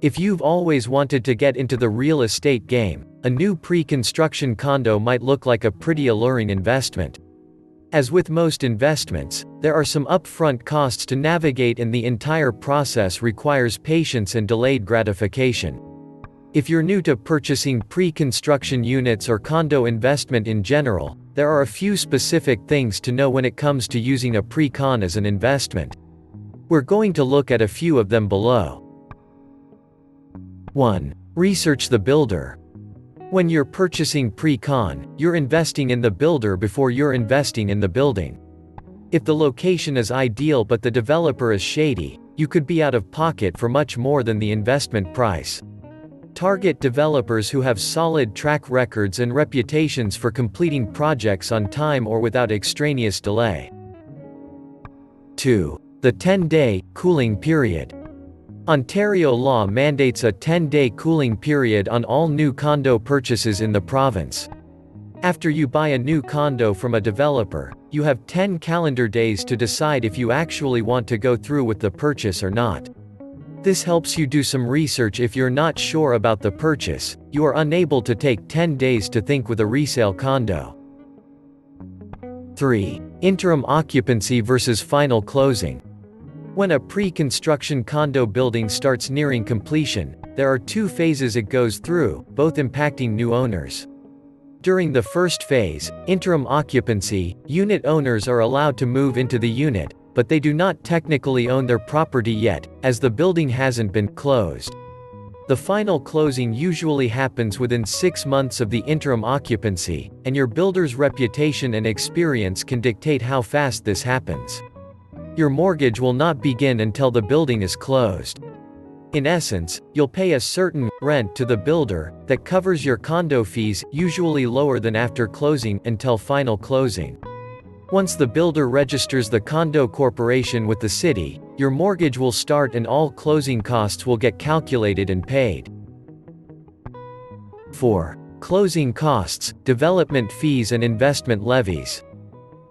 If you've always wanted to get into the real estate game, a new pre-construction condo might look like a pretty alluring investment. As with most investments, there are some upfront costs to navigate, and the entire process requires patience and delayed gratification. If you're new to purchasing pre-construction units or condo investment in general, there are a few specific things to know when it comes to using a pre-con as an investment. We're going to look at a few of them below. 1. Research the builder. When you're purchasing pre-con, you're investing in the builder before you're investing in the building. If the location is ideal but the developer is shady, you could be out of pocket for much more than the investment price. Target developers who have solid track records and reputations for completing projects on time or without extraneous delay. 2. The 10-day cooling period. Ontario law mandates a 10-day cooling period on all new condo purchases in the province. After you buy a new condo from a developer, you have 10 calendar days to decide if you actually want to go through with the purchase or not. This helps you do some research. If you're not sure about the purchase, you are unable to take 10 days to think with a resale condo. 3. Interim occupancy versus final closing. When a pre-construction condo building starts nearing completion, there are two phases it goes through, both impacting new owners. During the first phase, interim occupancy, unit owners are allowed to move into the unit, but they do not technically own their property yet, as the building hasn't been closed. The final closing usually happens within 6 months of the interim occupancy, and your builder's reputation and experience can dictate how fast this happens. Your mortgage will not begin until the building is closed. In essence, you'll pay a certain rent to the builder that covers your condo fees, usually lower than after closing, until final closing. Once the builder registers the condo corporation with the city, your mortgage will start and all closing costs will get calculated and paid. 4. Closing costs, development fees and investment levies.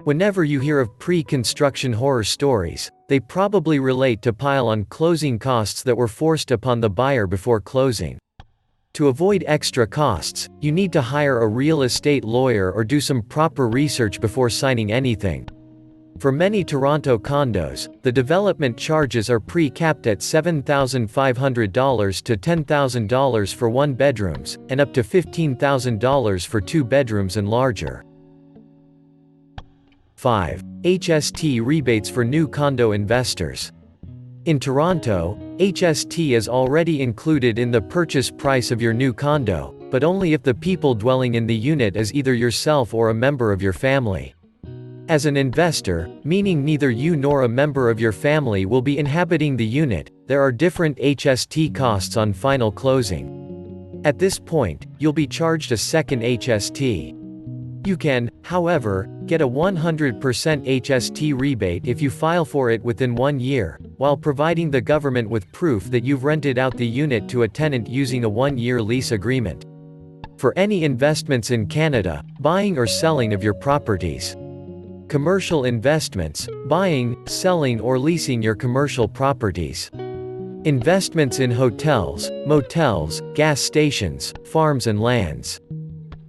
Whenever you hear of pre-construction horror stories, they probably relate to pile-on closing costs that were forced upon the buyer before closing. To avoid extra costs, you need to hire a real estate lawyer or do some proper research before signing anything. For many Toronto condos, the development charges are pre-capped at $7,500 to $10,000 for one bedrooms, and up to $15,000 for two bedrooms and larger. 5. HST rebates for new condo investors. In Toronto, HST is already included in the purchase price of your new condo, but only if the people dwelling in the unit is either yourself or a member of your family. As an investor, meaning neither you nor a member of your family will be inhabiting the unit, there are different HST costs on final closing. At this point, you'll be charged a second HST. You can, however, get a 100% HST rebate if you file for it within 1 year, while providing the government with proof that you've rented out the unit to a tenant using a 1-year lease agreement. For any investments in Canada, buying or selling of your properties. Commercial investments, buying, selling or leasing your commercial properties. Investments in hotels, motels, gas stations, farms and lands.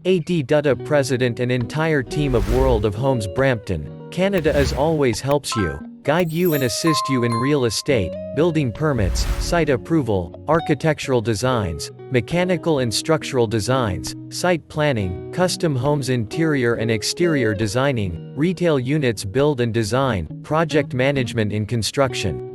A.D. Dutta President and entire team of World of Homes Brampton, Canada as always helps you, guide you and assist you in real estate, building permits, site approval, architectural designs, mechanical and structural designs, site planning, custom homes interior and exterior designing, retail units build and design, project management in construction.